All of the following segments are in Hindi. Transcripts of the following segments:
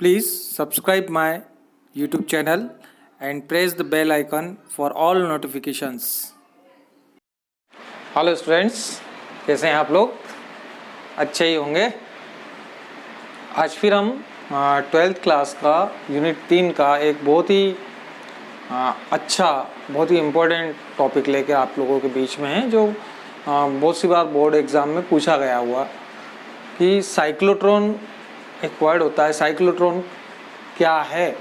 Please subscribe my YouTube channel and press the bell icon for all notifications. Hello students, कैसे हैं आप लोग? अच्छे ही होंगे। आज फिर हम 12th क्लास का यूनिट 3 का एक बहुत ही बहुत ही इम्पोर्टेंट टॉपिक लेकर आप लोगों के बीच में है, जो बहुत सी बार बोर्ड एग्ज़ाम में पूछा गया हुआ कि साइक्लोट्रॉन एक वर्ड होता है, साइक्लोट्रॉन क्या है,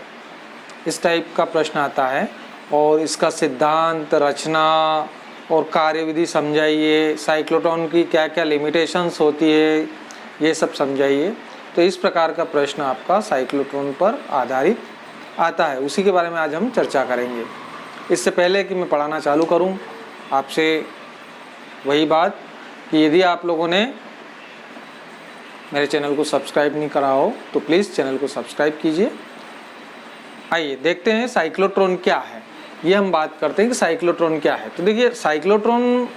इस टाइप का प्रश्न आता है और इसका सिद्धांत, रचना और कार्यविधि समझाइए, साइक्लोट्रॉन की क्या क्या लिमिटेशंस होती है ये सब समझाइए। तो इस प्रकार का प्रश्न आपका साइक्लोट्रॉन पर आधारित आता है, उसी के बारे में आज हम चर्चा करेंगे। इससे पहले कि मैं पढ़ाना चालू करूं, आपसे वही बात कि यदि आप लोगों ने मेरे चैनल को सब्सक्राइब नहीं करा हो तो प्लीज़ चैनल को सब्सक्राइब कीजिए। आइए देखते हैं साइक्लोट्रॉन क्या है, ये हम बात करते हैं कि साइक्लोट्रॉन क्या है। तो देखिए, साइक्लोट्रॉन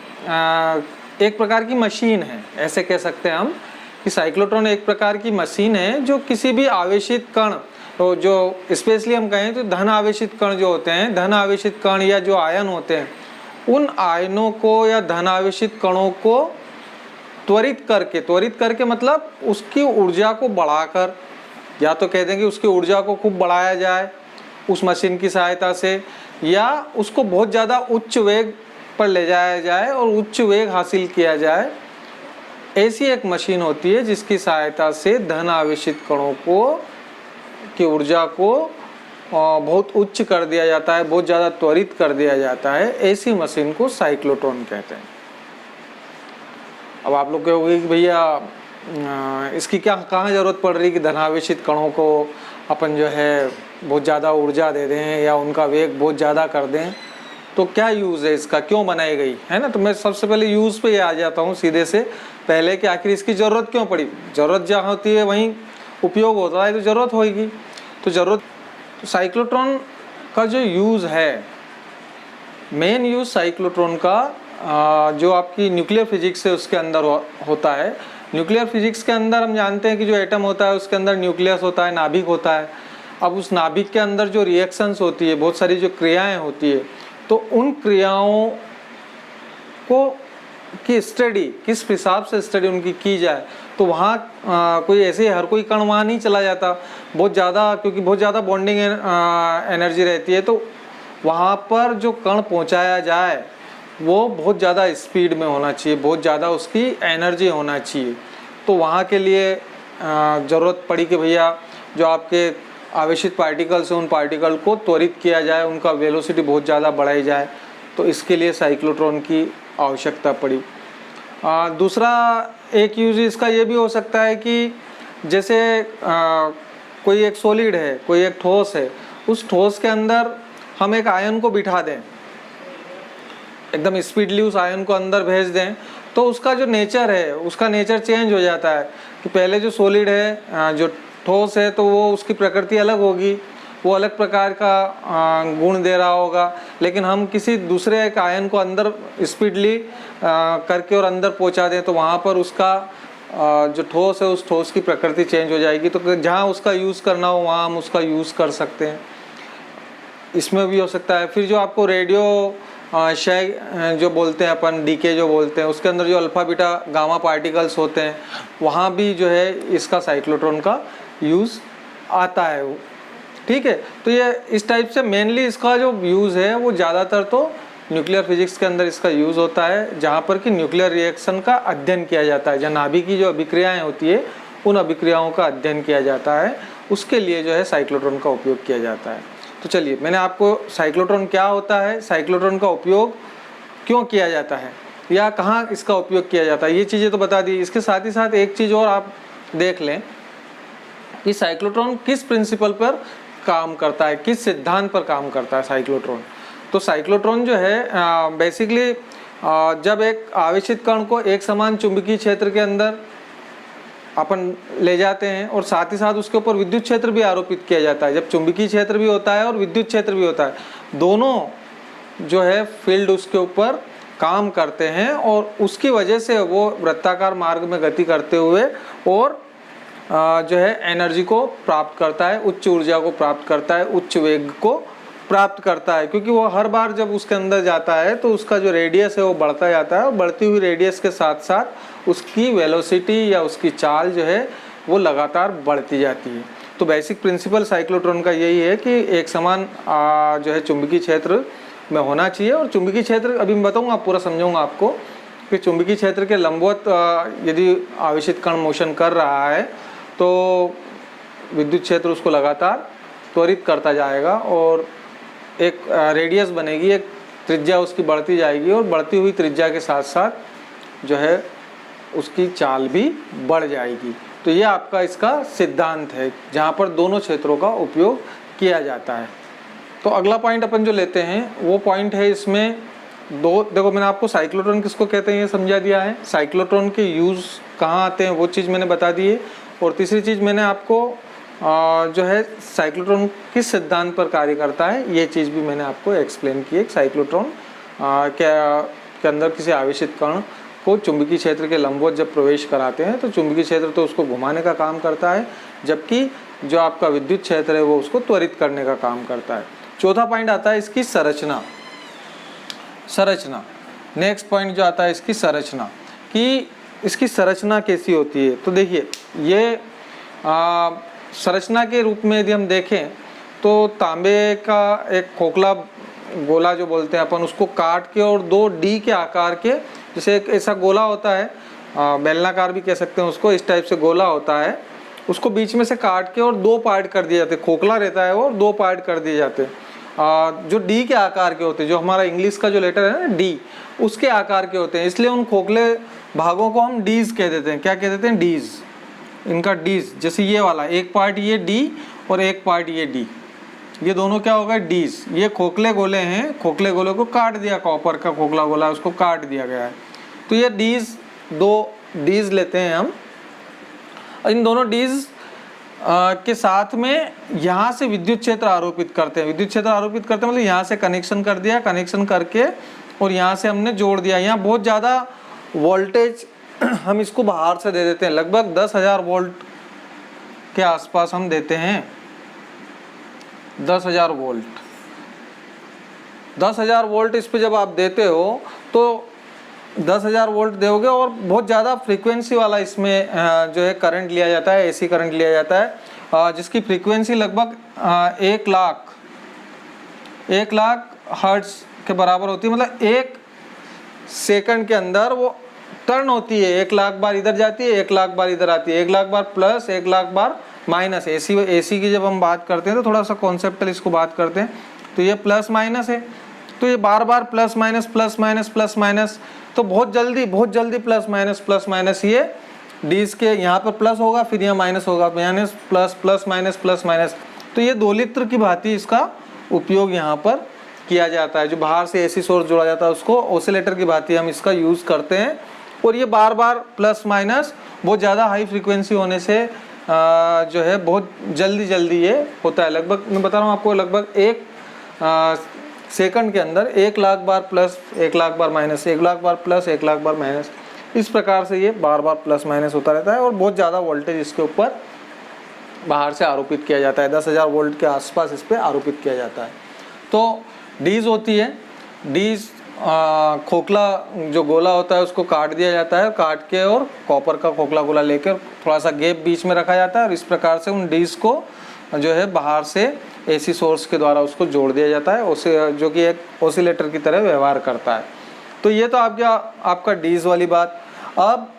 एक प्रकार की मशीन है, ऐसे कह सकते हैं हम कि साइक्लोट्रॉन एक प्रकार की मशीन है जो किसी भी आवेशित कण, तो जो स्पेशली हम कहें तो धन आवेशित कण जो होते हैं, धन आवेशित कण या जो आयन होते हैं, उन आयनों को या धन आवेशित कणों को त्वरित करके मतलब उसकी ऊर्जा को बढ़ाकर, या तो कह दें कि उसकी ऊर्जा को खूब बढ़ाया जाए उस मशीन की सहायता से, या उसको बहुत ज़्यादा उच्च वेग पर ले जाया जाए और उच्च वेग हासिल किया जाए। ऐसी एक मशीन होती है जिसकी सहायता से धन आवेशित कणों को की ऊर्जा को बहुत उच्च कर दिया जाता है, बहुत ज़्यादा त्वरित कर दिया जाता है। ऐसी मशीन को साइक्लोट्रॉन कहते हैं। अब आप लोग कहोगे कि भैया इसकी कहाँ ज़रूरत पड़ रही कि धनावेशित कणों को अपन जो है बहुत ज़्यादा ऊर्जा दे दें या उनका वेग बहुत ज़्यादा कर दें, तो क्या यूज़ है इसका, क्यों बनाई गई है ना। तो मैं सबसे पहले यूज़ पे आ जाता हूँ सीधे से, पहले कि आखिर इसकी ज़रूरत क्यों पड़ी। ज़रूरत जहाँ होती है वहीं उपयोग होता है, तो ज़रूरत होगी। तो साइक्लोट्रॉन का जो यूज़ है, मेन यूज़ साइक्लोट्रॉन का जो आपकी न्यूक्लियर फिजिक्स है उसके अंदर होता है। न्यूक्लियर फिजिक्स के अंदर हम जानते हैं कि जो एटम होता है उसके अंदर न्यूक्लियस होता है, नाभिक होता है। अब उस नाभिक के अंदर जो रिएक्शंस होती है, बहुत सारी जो क्रियाएं होती है, तो उन क्रियाओं को की स्टडी, किस हिसाब से स्टडी उनकी की जाए, तो वहाँ कोई ऐसे हर कोई कण वहाँ नहीं चला जाता बहुत ज़्यादा, क्योंकि बहुत ज़्यादा बॉन्डिंग एनर्जी रहती है। तो वहाँ पर जो कण पहुँचाया जाए वो बहुत ज़्यादा स्पीड में होना चाहिए, बहुत ज़्यादा उसकी एनर्जी होना चाहिए। तो वहाँ के लिए ज़रूरत पड़ी कि भैया जो आपके आवेशित पार्टिकल्स हैं उन पार्टिकल को त्वरित किया जाए, उनका वेलोसिटी बहुत ज़्यादा बढ़ाई जाए। तो इसके लिए साइक्लोट्रॉन की आवश्यकता पड़ी। दूसरा एक यूज इसका ये भी हो सकता है कि जैसे कोई एक सॉलिड है, कोई एक ठोस है, उस ठोस के अंदर हम एक आयन को बिठा दें, एकदम स्पीडली उस आयन को अंदर भेज दें, तो उसका जो नेचर है, उसका नेचर चेंज हो जाता है। कि पहले जो सॉलिड है, जो ठोस है, तो वो उसकी प्रकृति अलग होगी, वो अलग प्रकार का गुण दे रहा होगा। लेकिन हम किसी दूसरे एक आयन को अंदर स्पीडली करके और अंदर पहुंचा दें, तो वहाँ पर उसका जो ठोस है, उस ठोस की प्रकृति चेंज हो जाएगी। तो जहाँ उसका यूज़ करना हो वहाँ हम उसका यूज़ कर सकते हैं। इसमें भी हो सकता है। फिर जो आपको रेडियो क्षय जो बोलते हैं अपन, डीके जो बोलते हैं, उसके अंदर जो अल्फ़ा बीटा गामा पार्टिकल्स होते हैं, वहाँ भी जो है इसका साइक्लोट्रॉन का यूज़ आता है। ठीक है, तो ये इस टाइप से मेनली इसका जो यूज़ है वो ज़्यादातर तो न्यूक्लियर फिजिक्स के अंदर इसका यूज़ होता है, जहाँ पर कि न्यूक्लियर रिएक्शन का अध्ययन किया जाता है, जहाँ नाभिक की जो अभिक्रियाएँ होती है उन अभिक्रियाओं का अध्ययन किया जाता है, उसके लिए जो है साइक्लोट्रॉन का उपयोग किया जाता है। तो चलिए, मैंने आपको साइक्लोट्रॉन क्या होता है, साइक्लोट्रॉन का उपयोग क्यों किया जाता है, या कहाँ इसका उपयोग किया जाता है, ये चीज़ें तो बता दी। इसके साथ ही साथ एक चीज़ और आप देख लें कि साइक्लोट्रॉन किस प्रिंसिपल पर काम करता है, किस सिद्धांत पर काम करता है साइक्लोट्रॉन। तो साइक्लोट्रॉन जो है बेसिकली जब एक आवेशित कण को एक समान चुंबकीय क्षेत्र के अंदर अपन ले जाते हैं और साथ ही साथ उसके ऊपर विद्युत क्षेत्र भी आरोपित किया जाता है। जब चुंबकीय क्षेत्र भी होता है और विद्युत क्षेत्र भी होता है, दोनों जो है फील्ड उसके ऊपर काम करते हैं और उसकी वजह से वो वृत्ताकार मार्ग में गति करते हुए और जो है एनर्जी को प्राप्त करता है, उच्च ऊर्जा को प्राप्त करता है, उच्च वेग को प्राप्त करता है, क्योंकि वो हर बार जब उसके अंदर जाता है तो उसका जो रेडियस है वो बढ़ता जाता है और बढ़ती हुई रेडियस के साथ साथ उसकी वेलोसिटी या उसकी चाल जो है वो लगातार बढ़ती जाती है। तो बेसिक प्रिंसिपल साइक्लोट्रॉन का यही है कि एक समान जो है चुंबकीय क्षेत्र में होना चाहिए। और चुंबकीय क्षेत्र अभी मैं बताऊँगा, पूरा समझाऊँगा आपको कि चुंबकीय क्षेत्र के लंबवत यदि आवेशित कण मोशन कर रहा है तो विद्युत क्षेत्र उसको लगातार त्वरित करता जाएगा और एक रेडियस बनेगी, एक त्रिज्या उसकी बढ़ती जाएगी और बढ़ती हुई त्रिज्या के साथ साथ जो है उसकी चाल भी बढ़ जाएगी। तो ये आपका इसका सिद्धांत है जहाँ पर दोनों क्षेत्रों का उपयोग किया जाता है। तो अगला पॉइंट अपन जो लेते हैं वो पॉइंट है इसमें दो, देखो मैंने आपको साइक्लोट्रॉन किसको कहते हैं ये समझा दिया है, साइक्लोट्रॉन के यूज़ कहाँ आते हैं वो चीज़ मैंने बता दी है। और तीसरी चीज़ मैंने आपको जो है साइक्लोट्रॉन किस सिद्धांत पर कार्य करता है ये चीज़ भी मैंने आपको एक्सप्लेन की है। साइक्लोट्रॉन के अंदर किसी आवेशित कण को चुंबकीय क्षेत्र के लंबवत जब प्रवेश कराते हैं तो चुंबकीय क्षेत्र तो उसको घुमाने का काम करता है, जबकि जो आपका विद्युत क्षेत्र है वो उसको त्वरित करने का काम करता है। चौथा पॉइंट आता है इसकी संरचना। नेक्स्ट पॉइंट जो आता है इसकी संरचना, कि इसकी संरचना कैसी होती है। तो देखिए ये संरचना के रूप में यदि हम देखें तो तांबे का एक खोखला गोला जो बोलते हैं अपन, उसको काट के और दो डी के आकार के, जैसे एक ऐसा गोला होता है, बेलनाकार भी कह सकते हैं उसको, इस टाइप से गोला होता है, उसको बीच में से काट के और दो पार्ट कर दिए जाते हैं, खोखला रहता है वो और दो पार्ट कर दिए जाते हैं जो डी के आकार के होते हैं, जो हमारा इंग्लिश का जो लेटर है ना डी, उसके आकार के होते हैं, इसलिए उन खोखले भागों को हम डीज कह देते हैं। क्या कह देते हैं? डीज। इनका डीज, जैसे ये वाला एक पार्ट ये डी और एक पार्ट ये डी, ये दोनों क्या होगा? डीज। ये खोखले गोले हैं, खोखले गोले को काट दिया, कॉपर का खोखला गोला उसको काट दिया गया है, तो ये डीज, दो डीज लेते हैं हम। इन दोनों डीज के साथ में यहाँ से विद्युत क्षेत्र आरोपित करते हैं। विद्युत क्षेत्र आरोपित करते हैं मतलब यहाँ से कनेक्शन कर दिया, कनेक्शन करके और यहाँ से हमने जोड़ दिया। यहाँ बहुत ज़्यादा वोल्टेज हम इसको बाहर से दे देते हैं, लगभग 10,000 वोल्ट के आसपास हम देते हैं। 10,000 वोल्ट, 10,000 वोल्ट इस पे जब आप देते हो तो 10,000 वोल्ट दोगे और बहुत ज़्यादा फ्रीक्वेंसी वाला इसमें जो है करंट लिया जाता है, एसी करंट लिया जाता है, जिसकी फ्रीक्वेंसी लगभग 1 लाख हर्ट्ज के बराबर होती है। मतलब 1 सेकंड के अंदर वो टर्न होती है, 1 लाख बार इधर जाती है, 1 लाख बार इधर आती है, 1 लाख बार प्लस, 1 लाख बार माइनस। एसी की जब हम बात करते हैं तो थोड़ा सा कॉन्सेप्टल इसको बात करते हैं, तो ये प्लस माइनस है, तो ये बार बार plus minus plus minus plus minus, तो बहुत जल्दी प्लस माइनस ये डीज के यहाँ पर प्लस होगा, फिर यहाँ माइनस होगा, minus plus plus minus plus minus. तो ये 2 लित्र की भांति इसका उपयोग यहाँ पर किया जाता है। जो बाहर से एसी सोर्स जोड़ा जाता है उसको ऑसिलेटर की भांति हम इसका यूज़ करते हैं। और ये बार बार प्लस माइनस बहुत ज़्यादा हाई फ्रीक्वेंसी होने से जो है बहुत जल्दी ये होता है। लगभग मैं बता रहा हूँ आपको, लगभग 1 सेकंड के अंदर 1 लाख बार प्लस, 1 लाख बार माइनस, 1 लाख बार प्लस, 1 लाख बार माइनस, इस प्रकार से ये बार बार प्लस माइनस होता रहता है और बहुत ज़्यादा वोल्टेज इसके ऊपर बाहर से आरोपित किया जाता है। 10,000 वोल्ट के आसपास इस पर आरोपित किया जाता है। तो डीज होती है, डीज खोखला जो गोला होता है उसको काट दिया जाता है, काट के और कॉपर का खोखला गोला लेकर थोड़ा सा गैप बीच में रखा जाता है और इस प्रकार से उन डीज को जो है बाहर से एसी सोर्स के द्वारा उसको जोड़ दिया जाता है, उसे जो कि एक ऑसिलेटर की तरह व्यवहार करता है। तो ये तो आपका डीज वाली बात। अब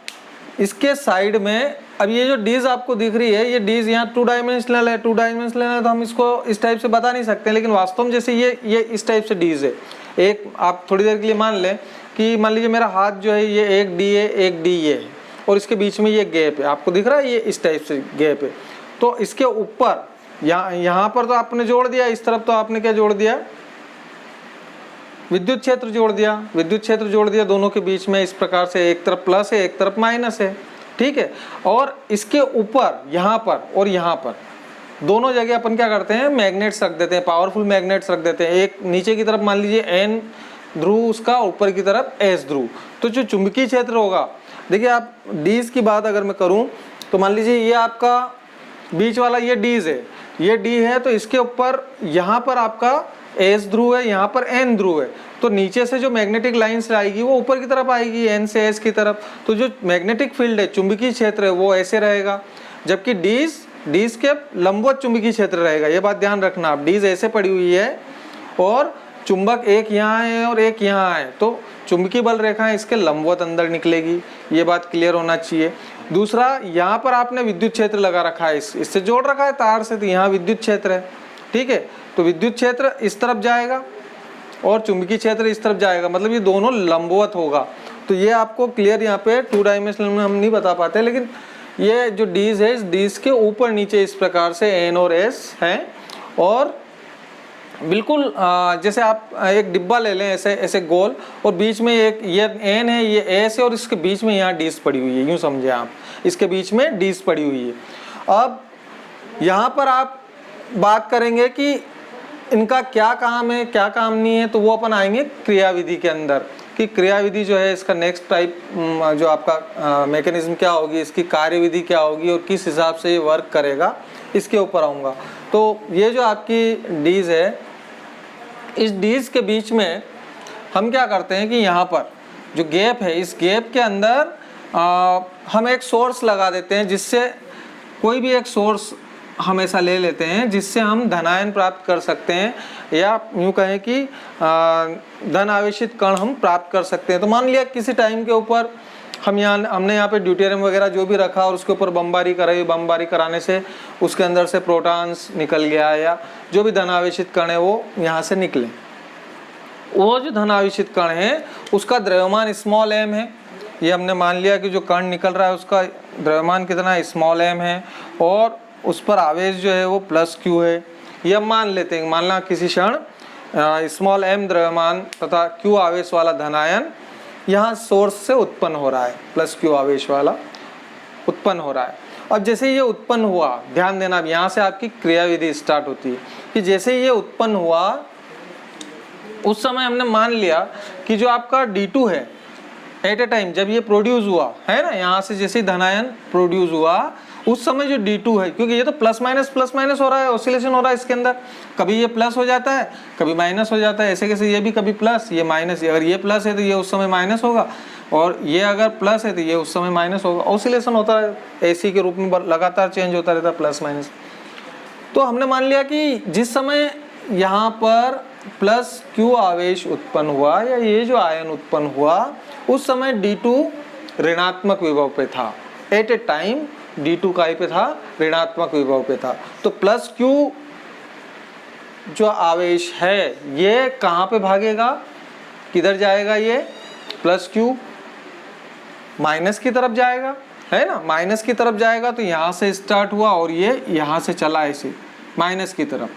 इसके साइड में अब ये जो डीज आपको दिख रही है, ये डीज यहाँ 2 डायमेंशनल है, 2 डायमेंशनल है तो हम इसको इस टाइप से बता नहीं सकते, लेकिन वास्तव में जैसे ये इस टाइप से डीज है। एक आप थोड़ी देर के लिए मान लें कि मान लीजिए मेरा हाथ जो है ये एक डी है, एक डी ये है और इसके बीच में ये गैप है, आपको दिख रहा है ये इस टाइप से गैप है। तो इसके ऊपर यहाँ पर तो आपने जोड़ दिया, इस तरफ तो आपने क्या जोड़ दिया? विद्युत क्षेत्र जोड़ दिया। विद्युत क्षेत्र जोड़ दिया दोनों के बीच में, इस प्रकार से एक तरफ प्लस है, एक तरफ माइनस है, ठीक है। और इसके ऊपर यहाँ पर और यहाँ पर दोनों जगह अपन क्या करते हैं? मैग्नेट्स रख देते हैं, पावरफुल मैग्नेट्स रख देते हैं। एक नीचे की तरफ मान लीजिए N ध्रुव उसका, ऊपर की तरफ S ध्रुव। तो जो चुंबकीय क्षेत्र होगा, देखिए आप डीज की बात अगर मैं करूं तो मान लीजिए ये आपका बीच वाला ये डीज है, ये डी है, तो इसके ऊपर यहाँ पर आपका एस ध्रुव है, यहाँ पर एन ध्रुव है, तो नीचे से जो मैग्नेटिक लाइंस आएगी वो ऊपर की तरफ आएगी एन से एस की तरफ। तो जो मैग्नेटिक फील्ड है, चुंबकीय क्षेत्र है, वो ऐसे रहेगा, जबकि डीज के लंबवत चुंबकीय क्षेत्र रहेगा। ये बात ध्यान रखना आप, डीज ऐसे पड़ी हुई है और चुंबक एक यहाँ है और एक यहाँ है, तो चुंबकीय बल रेखा इसके लंबवत अंदर निकलेगी। ये बात क्लियर होना चाहिए। दूसरा, यहाँ पर आपने विद्युत क्षेत्र लगा रखा है, इससे जोड़ रखा है तार से, तो यहाँ विद्युत क्षेत्र है, ठीक है। तो विद्युत क्षेत्र इस तरफ जाएगा और चुंबकीय क्षेत्र इस तरफ जाएगा, मतलब ये दोनों लंबवत होगा। तो ये आपको क्लियर यहाँ पे 2 डायमेंशनल में हम नहीं बता पाते, लेकिन ये जो डीज है, इस डीज के ऊपर नीचे इस प्रकार से एन और एस हैं। और बिल्कुल जैसे आप एक डिब्बा ले लें ऐसे ऐसे गोल, और बीच में एक ये एन है, ये एस है, और इसके बीच में यहाँ डीज पड़ी हुई है, यूँ समझे आप, इसके बीच में डीज पड़ी हुई है। अब यहाँ पर आप बात करेंगे कि इनका क्या काम है, क्या काम नहीं है, तो वो अपन आएंगे क्रियाविधि के अंदर, कि क्रियाविधि जो है इसका नेक्स्ट टाइप जो आपका मैकेनिज्म क्या होगी, इसकी कार्यविधि क्या होगी और किस हिसाब से ये वर्क करेगा, इसके ऊपर आऊँगा। तो ये जो आपकी डीज है, इस डीज के बीच में हम क्या करते हैं कि यहाँ पर जो गैप है, इस गैप के अंदर हम एक सोर्स लगा देते हैं, जिससे कोई भी एक सोर्स हमेशा ले लेते हैं, जिससे हम धनायन प्राप्त कर सकते हैं, या यूँ कहें कि धन आवेशित कण हम प्राप्त कर सकते हैं। तो मान लिया किसी टाइम के ऊपर हमने यहाँ पे ड्यूटेरियम वगैरह जो भी रखा और उसके ऊपर बमबारी कराई, बमबारी कराने से उसके अंदर से प्रोटॉन्स निकल गया, या जो भी धन आवेशित कण है वो यहाँ से निकले। वो जो धन आवेशित कण है उसका द्रव्यमान स्मॉल एम है। ये हमने मान लिया कि जो कण निकल रहा है उसका द्रव्यमान कितना स्मॉल एम है, और उस पर आवेश जो है वो प्लस क्यू है। ये हम मान लेते हैं, मानना किसी क्षण स्मॉल एम द्रव्यमान तथा क्यू आवेश वाला धनायन यहाँ सोर्स से उत्पन्न हो रहा है, प्लस क्यू आवेश वाला उत्पन्न हो रहा है। अब जैसे ये उत्पन्न हुआ, ध्यान देना, अब यहाँ से आपकी क्रियाविधि स्टार्ट होती है कि जैसे ये उत्पन्न हुआ उस समय हमने मान लिया कि जो आपका D2 है एट ए टाइम जब ये प्रोड्यूस हुआ है ना, यहाँ से जैसे धनायन प्रोड्यूस हुआ उस समय जो D2 है, क्योंकि ये तो प्लस माइनस हो रहा है, ऑसिलेशन हो रहा है इसके अंदर, कभी ये प्लस हो जाता है कभी माइनस हो जाता है, ऐसे कैसे ये भी कभी प्लस ये माइनस, अगर ये प्लस है तो ये उस समय माइनस होगा, और ये अगर प्लस है तो ये उस समय माइनस होगा। ऑसिलेशन होता है AC के रूप में, लगातार चेंज होता रहता है प्लस माइनस। तो हमने मान लिया कि जिस समय यहाँ पर प्लस क्यू आवेश उत्पन्न हुआ या ये जो आयन उत्पन्न हुआ उस समय D2 ऋणात्मक विभव पे था, एट ए टाइम D2 काय पे था, ऋणात्मक विभव पे था। तो प्लस क्यू जो आवेश है ये कहाँ पे भागेगा, किधर जाएगा, ये प्लस क्यू माइनस की तरफ जाएगा, है ना, माइनस की तरफ जाएगा। तो यहाँ से स्टार्ट हुआ और ये यहाँ से चला ऐसे माइनस की तरफ,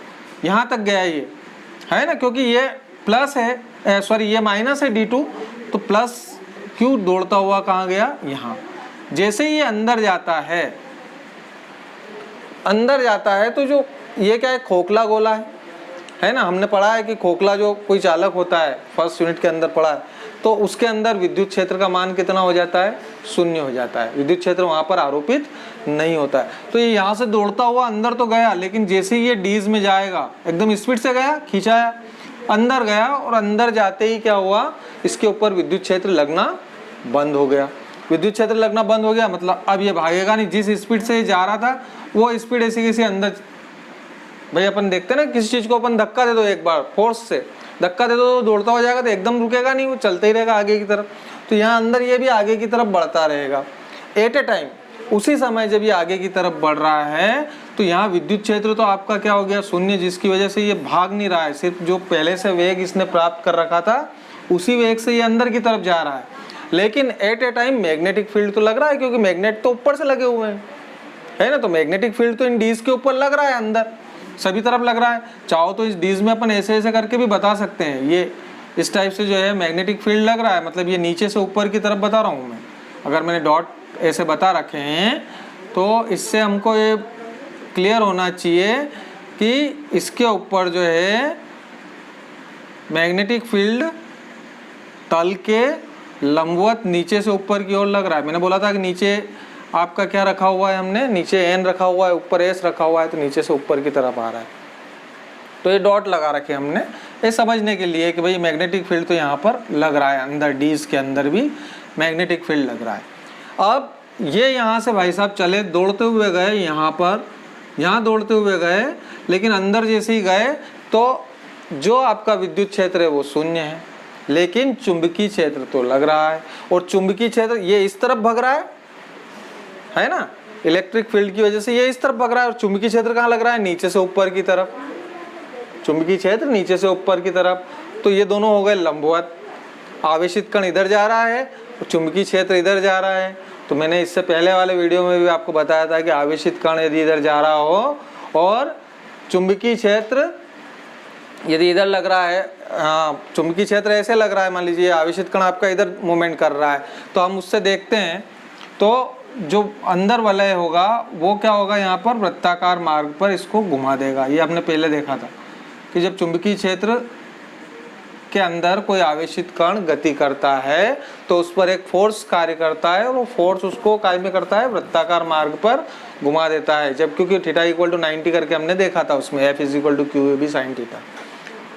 यहाँ तक गया ये, है ना, क्योंकि ये प्लस है, सॉरी ये माइनस है D2, तो प्लस क्यू दौड़ता हुआ कहाँ गया, यहाँ। जैसे ये अंदर जाता है तो जो ये क्या है, खोखला गोला है ना, हमने पढ़ा है कि खोखला जो कोई चालक होता है फर्स्ट यूनिट के अंदर पढ़ा है, तो उसके अंदर विद्युत क्षेत्र का मान कितना हो जाता है, 0 हो जाता है, विद्युत क्षेत्र वहाँ पर आरोपित नहीं होता है। तो ये यहाँ से दौड़ता हुआ अंदर तो गया, लेकिन जैसे ही ये डीज में जाएगा एकदम स्पीड से गया, खींचाया, अंदर गया, और अंदर जाते ही क्या हुआ, इसके ऊपर विद्युत क्षेत्र लगना बंद हो गया। विद्युत क्षेत्र लगना बंद हो गया मतलब अब ये भागेगा नहीं, जिस स्पीड से जा रहा था वो स्पीड ऐसी किसी अंदर, भाई अपन देखते ना किसी चीज को अपन धक्का दे दो, एक बार फोर्स से धक्का दे दो तो दौड़ता हो जाएगा, तो एकदम रुकेगा नहीं, वो चलता ही रहेगा आगे की तरफ। तो यहाँ अंदर ये भी आगे की तरफ बढ़ता रहेगा एट ए टाइम। उसी समय जब ये आगे की तरफ बढ़ रहा है तो यहाँ विद्युत क्षेत्र तो आपका क्या हो गया, 0, जिसकी वजह से ये भाग नहीं रहा है, सिर्फ जो पहले से वेग इसने प्राप्त कर रखा था उसी वेग से ये अंदर की तरफ जा रहा है। लेकिन at a time magnetic field तो लग रहा है, क्योंकि मैग्नेट तो ऊपर से लगे हुए हैं, है ना, तो मैग्नेटिक फील्ड तो इन डीज के ऊपर लग रहा है, अंदर सभी तरफ लग रहा है। चाहो तो इस डीज में अपन ऐसे ऐसे करके भी बता सकते हैं, ये इस टाइप से जो है मैग्नेटिक फील्ड लग रहा है, मतलब ये नीचे से ऊपर की तरफ बता रहा हूँ मैं। अगर मैंने डॉट ऐसे बता रखे हैं तो इससे हमको ये क्लियर होना चाहिए कि इसके ऊपर जो है मैग्नेटिक फील्ड तल के लंबवत नीचे से ऊपर की ओर लग रहा है। मैंने बोला था कि नीचे आपका क्या रखा हुआ है हमने, नीचे एन रखा हुआ है, ऊपर एस रखा हुआ है, तो नीचे से ऊपर की तरफ आ रहा है। तो ये डॉट लगा रखे हमने ये समझने के लिए कि भाई मैग्नेटिक फील्ड तो यहाँ पर लग रहा है, अंदर डीज के अंदर भी मैग्नेटिक फील्ड लग रहा है। अब ये यहाँ से भाई साहब चले दौड़ते हुए गए यहाँ पर, यहाँ दौड़ते हुए गए, लेकिन अंदर जैसे ही गए तो जो आपका विद्युत क्षेत्र है वो शून्य है, लेकिन चुंबकीय क्षेत्र तो लग रहा है। और चुंबकीय क्षेत्र ये इस तरफ भग रहा है ना, इलेक्ट्रिक फील्ड की वजह से ये इस तरफ भग रहा है। और चुंबकीय क्षेत्र कहाँ लग रहा है, नीचे से ऊपर की तरफ, चुंबकीय क्षेत्र नीचे से ऊपर की तरफ। तो ये दोनों हो गए लंबवत, आवेशित कण इधर जा रहा है और चुंबकीय क्षेत्र इधर जा रहा है। तो मैंने इससे पहले वाले वीडियो में भी आपको बताया था कि आवेशित कण यदि इधर जा रहा हो और चुंबकीय क्षेत्र यदि इधर लग रहा है, हाँ चुंबकीय क्षेत्र ऐसे लग रहा है, मान लीजिए आवेशित कण आपका इधर मूवमेंट कर रहा है, तो हम उससे देखते हैं तो जो अंदर वलय होगा वो क्या होगा, यहाँ पर वृत्ताकार मार्ग पर इसको घुमा देगा। ये आपने पहले देखा था कि जब चुंबकीय क्षेत्र के अंदर कोई आवेशित कण गति करता है तो उस पर एक फोर्स कार्य करता है और वो फोर्स उसको कार्य में करता है वृत्ताकार मार्ग पर घुमा देता है। जब क्योंकि थीटा इक्वल टू 90 करके हमने देखा था उसमें F is equal to Q B sine theta,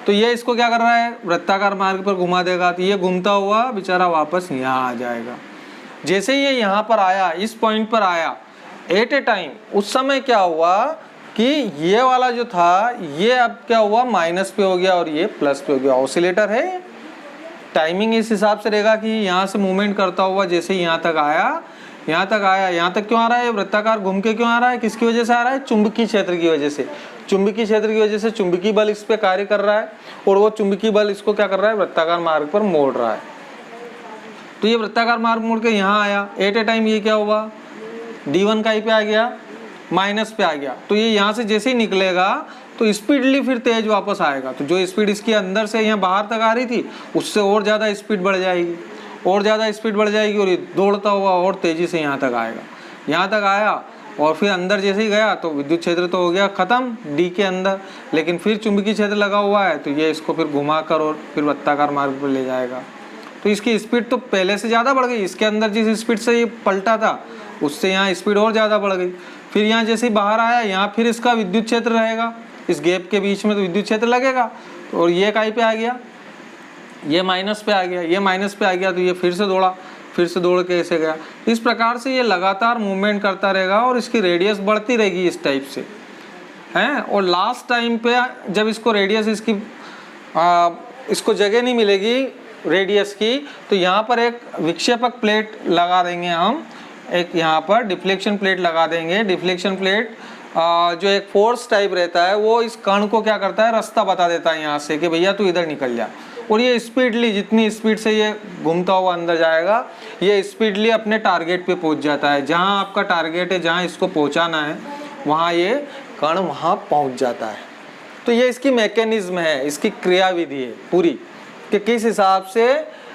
तो ये इसको क्या कर रहा है, वृत्ताकार मार्ग पर घुमा देगा। तो ये घूमता हुआ बेचारा वापस यहाँ आ जाएगा। जैसे ही ये यहाँ पर आया, इस पॉइंट पर आया एट ए टाइम, उस समय क्या हुआ कि ये वाला जो था ये अब क्या हुआ, माइनस पे हो गया और ये प्लस पे हो गया। ऑसिलेटर है, टाइमिंग इस हिसाब से रहेगा कि यहाँ से मूवमेंट करता हुआ जैसे यहाँ तक आया, यहाँ तक आया, यहाँ तक क्यों आ रहा है, वृत्ताकार घूम के क्यों आ रहा है, किसकी वजह से आ रहा है, चुंबकीय क्षेत्र की वजह से। चुंबकीय क्षेत्र की वजह से चुंबकीय बल इस पे कार्य कर रहा है और वो चुंबकीय बल इसको क्या कर रहा है, वृत्ताकार मार्ग पर मोड़ रहा है। तो ये वृत्ताकार मार्ग मोड़ के यहाँ आया, एट ए टाइम ये क्या हुआ, D1 का ही पे आ गया, माइनस पे आ गया। तो ये यहाँ से जैसे ही निकलेगा तो स्पीडली फिर तेज वापस आएगा। तो जो स्पीड इसके अंदर से यहाँ बाहर तक आ रही थी उससे और ज़्यादा स्पीड बढ़ जाएगी, और ज़्यादा स्पीड बढ़ जाएगी और ये दौड़ता हुआ और तेज़ी से यहाँ तक आएगा। यहाँ तक आया और फिर अंदर जैसे ही गया तो विद्युत क्षेत्र तो हो गया ख़त्म D के अंदर, लेकिन फिर चुंबकीय क्षेत्र लगा हुआ है तो ये इसको फिर घुमाकर और फिर वृत्ताकार मार्ग पर ले जाएगा। तो इसकी स्पीड तो पहले से ज़्यादा बढ़ गई, इसके अंदर जिस स्पीड से ये पलटा था उससे यहाँ स्पीड और ज़्यादा बढ़ गई। फिर यहाँ जैसे ही बाहर आया, यहाँ फिर इसका विद्युत क्षेत्र रहेगा, इस गैप के बीच में तो विद्युत क्षेत्र लगेगा। और ये कहीं पे आ गया, ये माइनस पे आ गया, ये माइनस पे आ गया, तो ये फिर से दौड़ा, फिर से दौड़ के ऐसे गया। इस प्रकार से ये लगातार मूवमेंट करता रहेगा और इसकी रेडियस बढ़ती रहेगी इस टाइप से हैं। और लास्ट टाइम पे जब इसको रेडियस इसको जगह नहीं मिलेगी रेडियस की, तो यहाँ पर एक विक्षेपक प्लेट लगा देंगे हम, एक यहाँ पर डिफ्लेक्शन प्लेट लगा देंगे। डिफ्लेक्शन प्लेट जो एक फोर्स टाइप रहता है वो इस कण को क्या करता है, रास्ता बता देता है यहाँ से कि भैया तू इधर निकल जा। और ये स्पीडली, जितनी स्पीड से ये घूमता हुआ अंदर जाएगा, ये स्पीडली अपने टारगेट पे पहुँच जाता है। जहाँ आपका टारगेट है, जहाँ इसको पहुँचाना है, वहाँ ये कण वहाँ पहुँच जाता है। तो ये इसकी मैकेनिज्म है, इसकी क्रियाविधि है पूरी, कि किस हिसाब से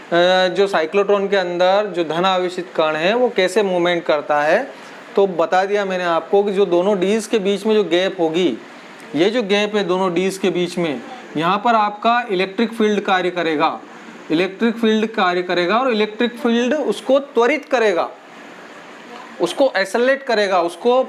जो साइक्लोट्रॉन के अंदर जो धन आवेशित कण है वो कैसे मूवमेंट करता है। तो बता दिया मैंने आपको कि जो दोनों डीज के बीच में जो गैप होगी, ये जो गैप है दोनों डीज के बीच में, यहाँ पर आपका इलेक्ट्रिक फील्ड कार्य करेगा, इलेक्ट्रिक फील्ड कार्य करेगा और इलेक्ट्रिक फील्ड उसको त्वरित करेगा, उसको एक्सेलरेट करेगा, उसको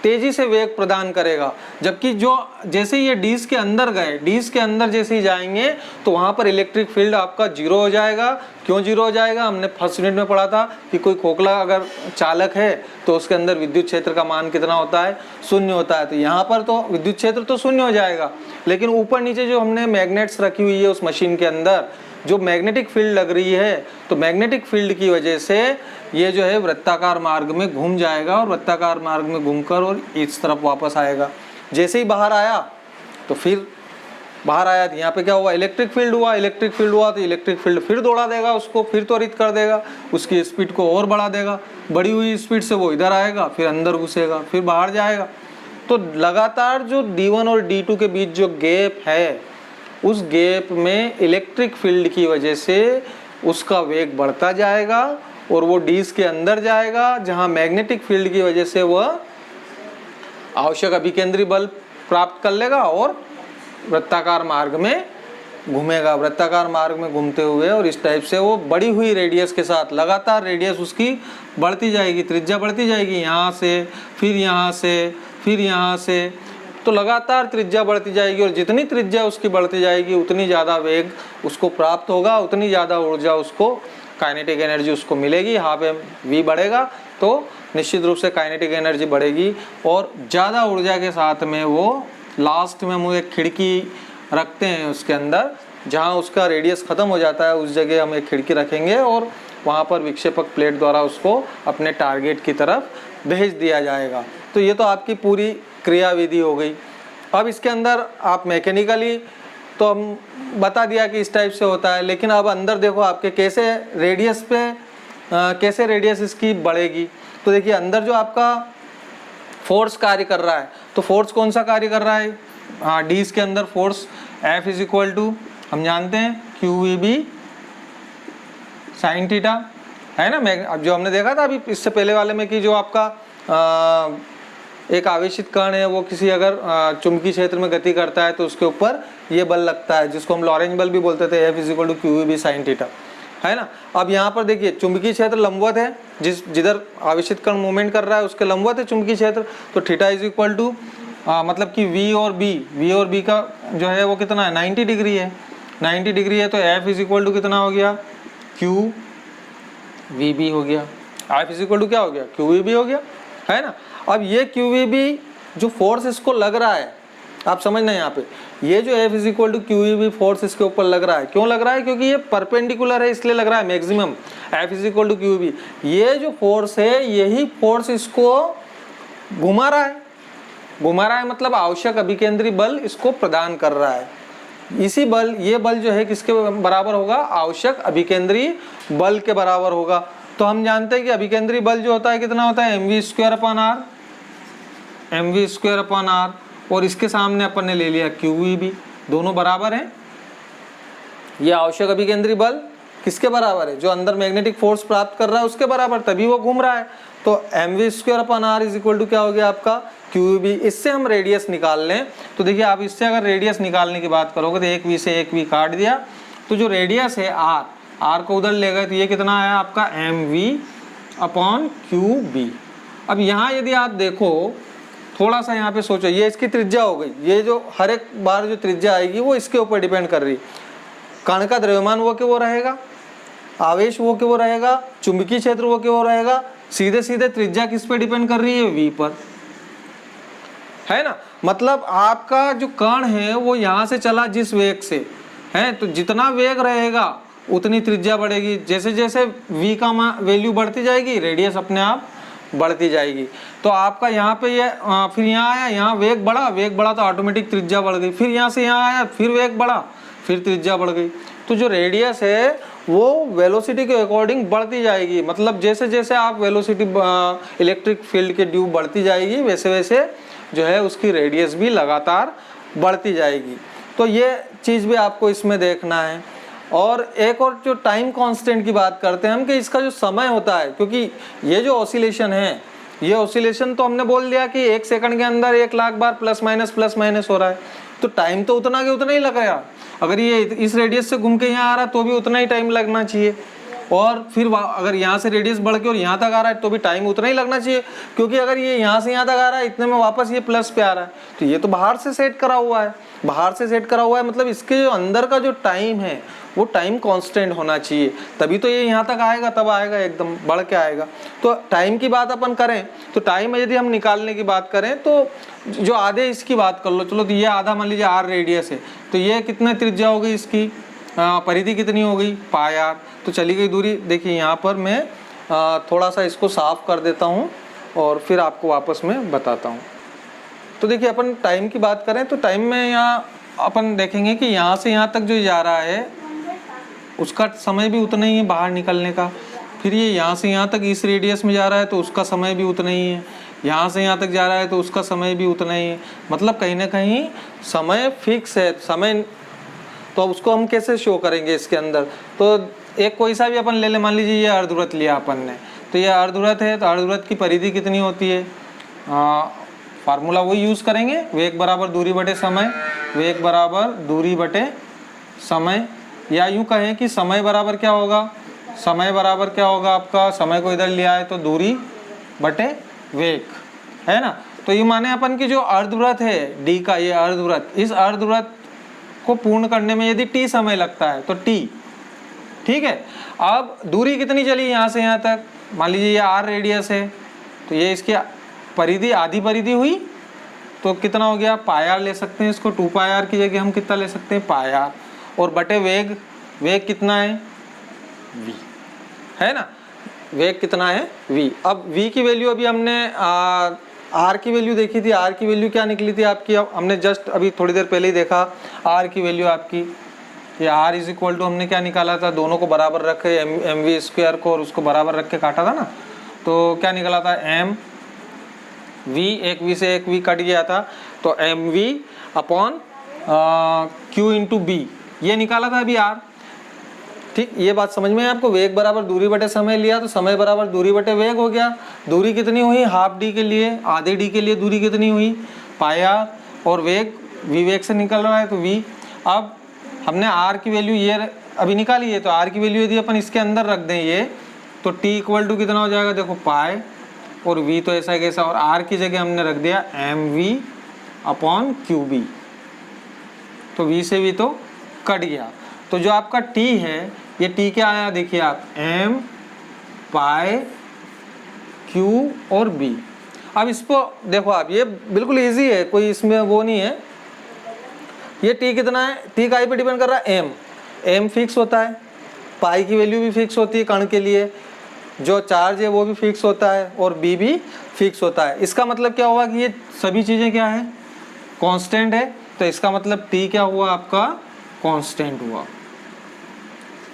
तेजी से वेग प्रदान करेगा। जबकि जो जैसे ये डीज के अंदर गए, डीज के अंदर जैसे ही जाएंगे तो वहाँ पर इलेक्ट्रिक फील्ड आपका जीरो हो जाएगा। क्यों जीरो हो जाएगा, हमने फर्स्ट यूनिट में पढ़ा था कि कोई खोखला अगर चालक है तो उसके अंदर विद्युत क्षेत्र का मान कितना होता है, शून्य होता है। तो यहाँ पर तो विद्युत क्षेत्र तो शून्य हो जाएगा, लेकिन ऊपर नीचे जो हमने मैग्नेट्स रखी हुई है उस मशीन के अंदर, जो मैग्नेटिक फील्ड लग रही है, तो मैग्नेटिक फील्ड की वजह से ये जो है वृत्ताकार मार्ग में घूम जाएगा और वृत्ताकार मार्ग में घूमकर और इस तरफ वापस आएगा। जैसे ही बाहर आया तो फिर बाहर आया तो यहाँ पे क्या हुआ, इलेक्ट्रिक फील्ड हुआ, इलेक्ट्रिक फील्ड हुआ तो इलेक्ट्रिक फील्ड फिर दौड़ा देगा उसको, फिर त्वरित कर देगा, उसकी स्पीड को और बढ़ा देगा। बढ़ी हुई स्पीड से वो इधर आएगा, फिर अंदर घुसेगा, फिर बाहर जाएगा। तो लगातार जो D1 और D2 के बीच जो गैप है, उस गैप में इलेक्ट्रिक फील्ड की वजह से उसका वेग बढ़ता जाएगा और वो डीज के अंदर जाएगा, जहां मैग्नेटिक फील्ड की वजह से वह आवश्यक अभिकेंद्री बल प्राप्त कर लेगा और वृत्ताकार मार्ग में घूमेगा वृत्ताकार मार्ग में घूमते हुए, और इस टाइप से वो बढ़ी हुई रेडियस के साथ लगातार रेडियस उसकी बढ़ती जाएगी, त्रिज्या बढ़ती जाएगी, यहाँ से फिर यहाँ से फिर यहाँ से, तो लगातार त्रिज्या बढ़ती जाएगी, और जितनी त्रिज्या उसकी बढ़ती जाएगी उतनी ज़्यादा वेग उसको प्राप्त होगा, उतनी ज़्यादा ऊर्जा उसको, काइनेटिक एनर्जी उसको मिलेगी। यहाँ पे v बढ़ेगा तो निश्चित रूप से काइनेटिक एनर्जी बढ़ेगी, और ज़्यादा ऊर्जा के साथ में वो लास्ट में हम एक खिड़की रखते हैं उसके अंदर, जहाँ उसका रेडियस ख़त्म हो जाता है उस जगह हम एक खिड़की रखेंगे, और वहाँ पर विक्षेपक प्लेट द्वारा उसको अपने टारगेट की तरफ भेज दिया जाएगा। तो ये तो आपकी पूरी क्रियाविधि हो गई। अब इसके अंदर आप मैकेनिकली तो हम बता दिया कि इस टाइप से होता है, लेकिन अब अंदर देखो आपके कैसे रेडियस पे कैसे रेडियस इसकी बढ़ेगी। तो देखिए अंदर जो आपका फोर्स कार्य कर रहा है, तो फोर्स कौन सा कार्य कर रहा है, हाँ डी के अंदर force F is equal to हम जानते हैं QVB साइन थीटा है ना। अब जो हमने देखा था अभी इससे पहले वाले में कि जो आपका एक आवेशित कण है वो किसी अगर चुंबकीय क्षेत्र में गति करता है तो उसके ऊपर ये बल लगता है, जिसको हम लॉरेंज बल भी बोलते थे, F is equal to QVB sine theta है ना। अब यहाँ पर देखिए चुंबकीय क्षेत्र लंबवत है, जिधर आवेशित कण मूवमेंट कर रहा है उसके लंबवत है चुंबकीय क्षेत्र, तो थीटा इज इक्वल टू मतलब कि V और B का जो है वो कितना है 90 डिग्री है, 90 डिग्री है, तो F इज इक्वल टू कितना हो गया QVB हो गया, F इज इक्वल टू क्या हो गया QVB हो गया है ना। अब ये QVB जो फोर्स इसको लग रहा है, आप समझना यहाँ पे, ये जो F is equal to QVB force इसके ऊपर लग रहा है, क्यों लग रहा है, क्योंकि ये परपेंडिकुलर है इसलिए लग रहा है maximum, F is equal to QVB। ये जो फोर्स है यही फोर्स इसको घुमा रहा है, मतलब आवश्यक अभिकेंद्री बल इसको प्रदान कर रहा है। इसी बल, ये बल जो है किसके बराबर होगा, आवश्यक अभिकेंद्री बल के बराबर होगा। तो हम जानते हैं कि अभिकेंद्री बल जो होता है कितना होता है mv² r, और इसके सामने अपन ने ले लिया QVB, दोनों बराबर हैं। ये आवश्यक अभिकेंद्री बल किसके बराबर है, जो अंदर मैग्नेटिक फोर्स प्राप्त कर रहा है उसके बराबर, तभी वो घूम रहा है। तो mv² r is equal to क्या हो गया आपका QVB। इससे हम रेडियस निकाल लें तो देखिए आप इससे अगर रेडियस निकालने की बात करोगे तो एक V से एक V काट दिया, तो जो रेडियस है R को उधर ले गए तो ये कितना आया आपका mv/QB। अब यहाँ यदि आप देखो थोड़ा सा यहाँ पे सोचो, ये इसकी त्रिज्या हो गई, ये जो हर एक बार जो त्रिज्या आएगी वो इसके ऊपर डिपेंड कर रही, कण का द्रव्यमान वो के वो रहेगा, आवेश वो के वो रहेगा, चुंबकीय क्षेत्र वो के वो रहेगा, सीधे सीधे त्रिज्या किस पे डिपेंड कर रही है, V पर है ना। मतलब आपका जो कण है वो यहाँ से चला जिस वेग से है, तो जितना वेग रहेगा उतनी त्रिज्या बढ़ेगी, जैसे जैसे V का वैल्यू बढ़ती जाएगी रेडियस अपने आप बढ़ती जाएगी। तो आपका यहाँ पे ये फिर यहाँ आया, यहाँ वेग बढ़ा तो ऑटोमेटिक त्रिज्या बढ़ गई, फिर यहाँ से यहाँ आया फिर वेग बढ़ा फिर त्रिज्या बढ़ गई। तो जो रेडियस है वो वेलोसिटी के अकॉर्डिंग बढ़ती जाएगी, मतलब जैसे जैसे आप वेलोसिटी इलेक्ट्रिक फील्ड के ड्यू बढ़ती जाएगी वैसे वैसे जो है उसकी रेडियस भी लगातार बढ़ती जाएगी। तो ये चीज़ भी आपको इसमें देखना है। और एक और जो टाइम कांस्टेंट की बात करते हैं हम कि इसका जो समय होता है, क्योंकि ये जो ऑसिलेशन है, ये ऑसिलेशन तो हमने बोल दिया कि 1 सेकंड के अंदर 1 लाख बार प्लस माइनस हो रहा है, तो टाइम तो उतना के उतना ही लगेगा। अगर ये इस रेडियस से घूम के यहाँ आ रहा है तो भी उतना ही टाइम लगना चाहिए, और फिर अगर यहाँ से रेडियस बढ़ के और यहाँ तक आ रहा है तो भी टाइम उतना ही लगना चाहिए, क्योंकि अगर ये यहाँ से यहाँ तक आ रहा है इतने में वापस ये प्लस पे आ रहा है, तो ये तो बाहर से सेट करा हुआ है, मतलब इसके जो अंदर का जो टाइम है वो टाइम कांस्टेंट होना चाहिए, तभी तो ये यहाँ तक आएगा, तब आएगा एकदम बढ़ के आएगा। तो टाइम की बात अपन करें तो टाइम में यदि हम निकालने की बात करें तो जो आधे इसकी बात कर लो, चलो तो ये आधा मान लीजिए r रेडियस है, तो ये कितने त्रिज्या हो गई इसकी, परिधि कितनी हो गई πr, तो चली गई दूरी। देखिए यहाँ पर मैं थोड़ा सा इसको साफ कर देता हूँ और फिर आपको वापस में बताता हूँ। तो देखिए अपन टाइम की बात करें तो टाइम में यहाँ अपन देखेंगे कि यहाँ से यहाँ तक जो जा रहा है उसका समय भी उतना ही है बाहर निकलने का, फिर ये यहाँ से यहाँ तक इस रेडियस में जा रहा है तो उसका समय भी उतना ही है, यहाँ से यहाँ तक जा रहा है तो उसका समय भी उतना ही है, मतलब कहीं ना कहीं समय फिक्स है समय। तो उसको हम कैसे शो करेंगे इसके अंदर, तो एक कोई सा भी अपन ले ले, मान लीजिए ये अर्धवृत्त लिया अपन ने, तो ये अर्धवृत्त है, तो अर्धवृत्त की परिधि कितनी होती है, फार्मूला वही यूज़ करेंगे, वेग बराबर दूरी बटे समय, वेग बराबर दूरी बटे समय, या यूं कहें कि समय बराबर क्या होगा, समय बराबर क्या होगा आपका, समय को इधर लिया है तो दूरी बटे वेग, है ना। तो ये माने अपन की जो अर्धवृत्त है डी का, ये अर्धवृत्त, इस अर्धवृत्त को पूर्ण करने में यदि टी समय लगता है तो टी, ठीक है। अब दूरी कितनी चली यहाँ से यहाँ तक, मान लीजिए ये आर रेडियस है, तो ये इसकी परिधि आधी परिधि हुई, तो कितना हो गया, पाई आर ले सकते हैं इसको, 2 पाई आर की जगह हम कितना ले सकते हैं, पाई आर, और बटे वेग, वेग कितना है v, है ना, वेग कितना है v। अब v की वैल्यू अभी हमने r की वैल्यू देखी थी, r की वैल्यू क्या निकली थी आपकी, अब हमने जस्ट अभी थोड़ी देर पहले ही देखा r की वैल्यू आपकी, ये r इज इक्वल टू हमने क्या निकाला था, दोनों को बराबर रखे एम वी स्क्वायर को और उसको बराबर रख के काटा था ना, तो क्या निकला था एम वी, एक वी से एक वी कट गया था, तो M V upon Q into B, ये निकाला था अभी r, ठीक। ये बात समझ में है आपको, वेग बराबर दूरी बटे समय लिया तो समय बराबर दूरी बटे वेग हो गया। दूरी कितनी हुई, हाफ डी के लिए, आधे डी के लिए दूरी कितनी हुई, पाई आर, और वेग वी वेग से निकल रहा है तो वी। अब हमने आर की वैल्यू ये अभी निकाली है, तो आर की वैल्यू यदि अपन इसके अंदर रख दें ये, तो टी इक्वल टू कितना हो जाएगा, देखो पाई और वी तो ऐसा कैसा, और आर की जगह हमने रख दिया M V upon Q B, तो वी से वी तो कट गया, तो जो आपका टी है ये टी क्या आया, देखिए आप एम पाई क्यू और बी। अब इसको देखो आप, ये बिल्कुल इजी है, कोई इसमें वो नहीं है, ये टी कितना है, टी का पे डिपेंड कर रहा है एम फिक्स होता है, पाई की वैल्यू भी फिक्स होती है कण के लिए, जो चार्ज है वो भी फिक्स होता है, और बी भी फिक्स होता है। इसका मतलब क्या हुआ कि ये सभी चीज़ें क्या है, कांस्टेंट है, तो इसका मतलब टी क्या हुआ आपका, कांस्टेंट हुआ।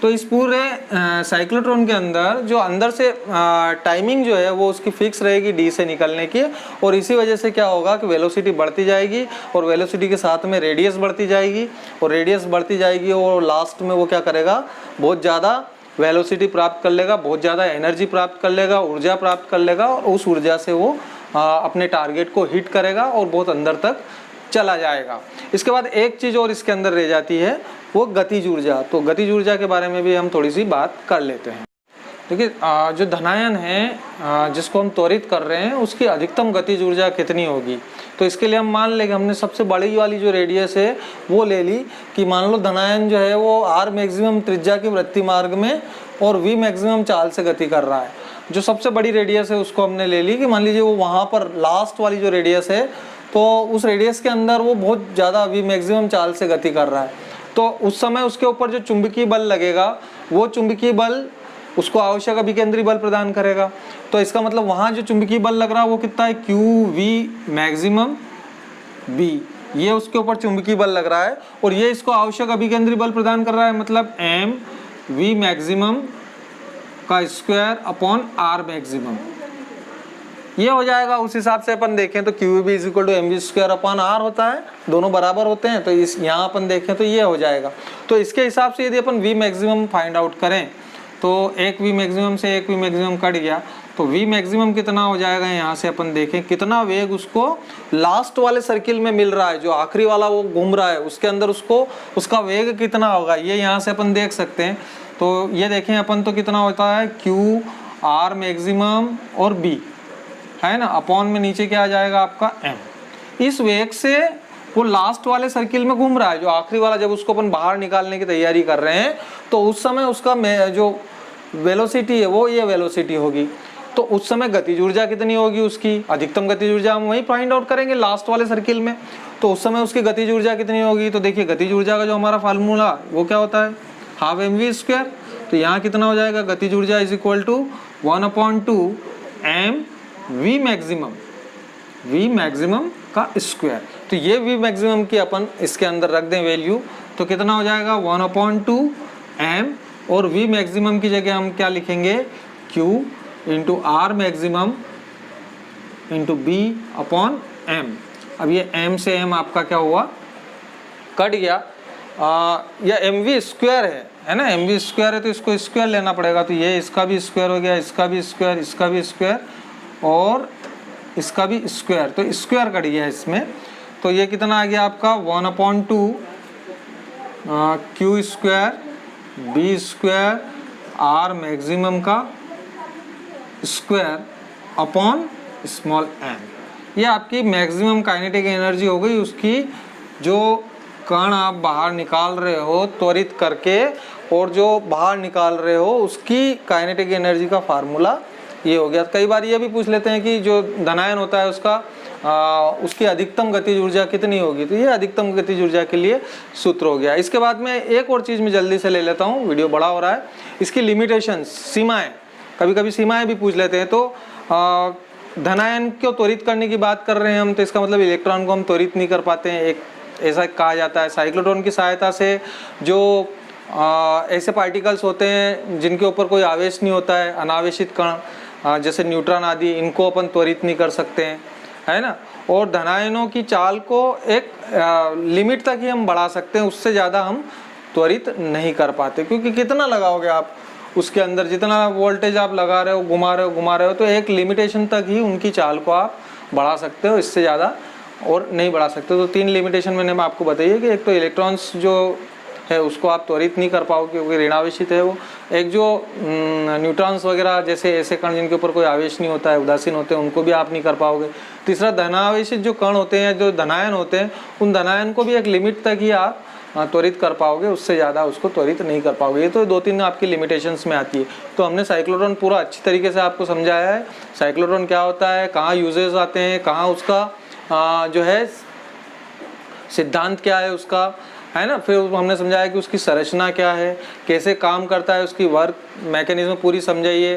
तो इस पूरे साइक्लोट्रॉन के अंदर जो अंदर से टाइमिंग जो है वो उसकी फिक्स रहेगी डी से निकलने की, और इसी वजह से क्या होगा कि वेलोसिटी बढ़ती जाएगी, और वेलोसिटी के साथ में रेडियस बढ़ती जाएगी, और रेडियस बढ़ती जाएगी, और लास्ट में वो क्या करेगा, बहुत ज़्यादा वेलोसिटी प्राप्त कर लेगा, बहुत ज़्यादा एनर्जी प्राप्त कर लेगा, ऊर्जा प्राप्त कर लेगा, और उस ऊर्जा से वो अपने टारगेट को हिट करेगा और बहुत अंदर तक चला जाएगा। इसके बाद एक चीज़ और इसके अंदर रह जाती है, वो गतिज ऊर्जा। तो गतिज ऊर्जा के बारे में भी हम थोड़ी सी बात कर लेते हैं। देखिए जो धनायन है जिसको हम त्वरित कर रहे हैं, उसकी अधिकतम गतिज ऊर्जा कितनी होगी, तो इसके लिए हम मान लें कि हमने सबसे बड़ी वाली जो रेडियस है वो ले ली, कि मान लो धनायन जो है वो आर मैक्सिमम त्रिज्या की वृत्ति मार्ग में और वी मैक्सिमम चाल से गति कर रहा है। जो सबसे बड़ी रेडियस है उसको हमने ले ली, कि मान लीजिए वो वहाँ पर लास्ट वाली जो रेडियस है, तो उस रेडियस के अंदर वो बहुत ज़्यादा वी मैक्सिमम चाल से गति कर रहा है, तो उस समय उसके ऊपर जो चुंबकीय बल लगेगा, वो चुंबकीय बल उसको आवश्यक अभिकेंद्री बल प्रदान करेगा। तो इसका मतलब वहाँ जो चुंबकीय बल लग रहा है वो कितना है, क्यू वी मैक्सिमम बी, ये उसके ऊपर चुंबकीय बल लग रहा है, और ये इसको आवश्यक अभिकेंद्री बल प्रदान कर रहा है, मतलब एम वी मैक्सिमम का स्क्वायर अपॉन आर मैक्सिमम, ये हो जाएगा। उस हिसाब से अपन देखें तो Q B is equal to M V square upon R होता है, दोनों बराबर होते हैं, तो इस यहाँ अपन देखें तो ये हो जाएगा। तो इसके हिसाब से यदि अपन वी मैक्सिमम फाइंड आउट करें, तो एक वी मैक्सिमम से एक वी मैक्सिमम कट गया, तो वी मैक्सिमम कितना हो जाएगा, यहाँ से अपन देखें कितना वेग उसको लास्ट वाले सर्किल में मिल रहा है, जो आखिरी वाला वो घूम रहा है उसके अंदर उसको उसका वेग कितना होगा, ये यहाँ से अपन देख सकते हैं। तो ये देखें अपन तो कितना होता है, क्यू आर मैक्सिमम और बी, है ना, अपॉन में नीचे क्या आ जाएगा आपका एम। इस वेग से वो लास्ट वाले सर्किल में घूम रहा है, जो आखिरी वाला, जब उसको अपन बाहर निकालने की तैयारी कर रहे हैं, तो उस समय उसका जो वेलोसिटी है वो ये वेलोसिटी होगी। तो उस समय गतिज ऊर्जा कितनी होगी, उसकी अधिकतम गतिज ऊर्जा हम वही फाइंड आउट करेंगे लास्ट वाले सर्किल में। तो उस समय उसकी गतिज ऊर्जा कितनी होगी, तो देखिए गतिज ऊर्जा का जो हमारा फार्मूला वो क्या होता है, हाफ एम वी स्क्वायर। तो यहाँ कितना हो जाएगा, गतिज ऊर्जा is equal to 1/2 M V maximum का स्क्वायर। तो ये वी मैक्सिमम की अपन इसके अंदर रख दें वैल्यू, तो कितना हो जाएगा 1/2 एम, और वी मैक्सिमम की जगह हम क्या लिखेंगे, Q into R maximum into B upon M. अब ये एम से एम आपका क्या हुआ, कट गया। यह एम वी स्क्वायर है ना, एम वी स्क्वायर है तो इसको स्क्वायर लेना पड़ेगा, तो ये इसका भी स्क्वायर हो गया, इसका भी स्क्वायर, इसका भी स्क्वायर और इसका भी स्क्वायर, तो स्क्वायर कट गया इसमें। तो ये कितना आ गया आपका 1/2 Q square B square R maximum का स्क्वायर अपॉन स्मॉल एन। ये आपकी मैक्सिमम काइनेटिक एनर्जी हो गई, उसकी जो कण आप बाहर निकाल रहे हो त्वरित करके और जो बाहर निकाल रहे हो उसकी काइनेटिक एनर्जी का फार्मूला ये हो गया। कई बार ये भी पूछ लेते हैं कि जो धनायन होता है उसका उसकी अधिकतम गतिज ऊर्जा कितनी होगी, तो ये अधिकतम गतिज ऊर्जा के लिए सूत्र हो गया। इसके बाद में एक और चीज़ मैं जल्दी से ले लेता हूँ, वीडियो बड़ा हो रहा है। इसकी लिमिटेशंस, सीमाएं, कभी कभी सीमाएं भी पूछ लेते हैं। तो धनायन को त्वरित करने की बात कर रहे हैं हम, तो इसका मतलब इलेक्ट्रॉन को हम त्वरित नहीं कर पाते हैं, एक ऐसा कहा जाता है। साइक्लोट्रॉन की सहायता से जो ऐसे पार्टिकल्स होते हैं जिनके ऊपर कोई आवेश नहीं होता है, अनावेशित कण जैसे न्यूट्रॉन आदि, इनको अपन त्वरित नहीं कर सकते हैं, है ना। और धनायनों की चाल को एक लिमिट तक ही हम बढ़ा सकते हैं, उससे ज़्यादा हम त्वरित नहीं कर पाते, क्योंकि कितना लगाओगे आप उसके अंदर, जितना वोल्टेज आप लगा रहे हो, घुमा रहे हो, तो एक लिमिटेशन तक ही उनकी चाल को आप बढ़ा सकते हो, इससे ज़्यादा और नहीं बढ़ा सकते। तो 3 लिमिटेशन मैंने आपको बताई है कि एक तो इलेक्ट्रॉन्स जो है उसको आप त्वरित नहीं कर पाओगे क्योंकि ऋणावेशित है वो। एक जो न्यूट्रॉन्स वगैरह जैसे ऐसे कण जिनके ऊपर कोई आवेश नहीं होता है, उदासीन होते हैं, उनको भी आप नहीं कर पाओगे। तीसरा, धनावेशित जो कण होते हैं, जो धनायन होते हैं, उन धनायन को भी एक लिमिट तक ही आप त्वरित कर पाओगे, उससे ज़्यादा उसको त्वरित नहीं कर पाओगे। ये तो 2-3 आपकी लिमिटेशंस में आती है। तो हमने साइक्लोट्रॉन पूरा अच्छी तरीके से आपको समझाया है, साइक्लोट्रॉन क्या होता है, कहाँ यूजेस आते हैं, कहाँ उसका जो है सिद्धांत क्या है उसका, है ना। फिर हमने समझाया कि उसकी संरचना क्या है, कैसे काम करता है, उसकी वर्क मैकेनिज्म पूरी समझाइए।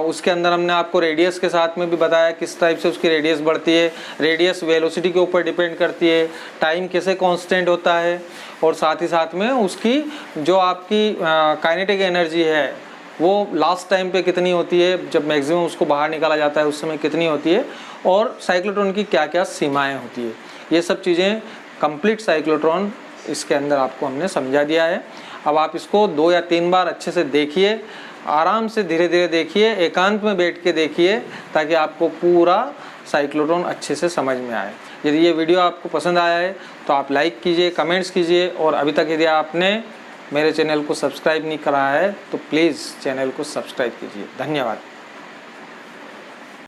उसके अंदर हमने आपको रेडियस के साथ में भी बताया किस टाइप से उसकी रेडियस बढ़ती है, रेडियस वेलोसिटी के ऊपर डिपेंड करती है, टाइम कैसे कांस्टेंट होता है, और साथ ही साथ में उसकी जो आपकी काइनेटिक एनर्जी है वो लास्ट टाइम पे कितनी होती है, जब मैक्सिमम उसको बाहर निकाला जाता है उस समय कितनी होती है, और साइक्लोट्रॉन की क्या क्या सीमाएँ होती है। ये सब चीज़ें कंप्लीट साइक्लोट्रॉन इसके अंदर आपको हमने समझा दिया है। अब आप इसको 2 या 3 बार अच्छे से देखिए, आराम से धीरे धीरे देखिए, एकांत में बैठ के देखिए, ताकि आपको पूरा साइक्लोट्रॉन अच्छे से समझ में आए। यदि ये वीडियो आपको पसंद आया है तो आप लाइक कीजिए, कमेंट्स कीजिए, और अभी तक यदि आपने मेरे चैनल को सब्सक्राइब नहीं करा है तो प्लीज़ चैनल को सब्सक्राइब कीजिए। धन्यवाद।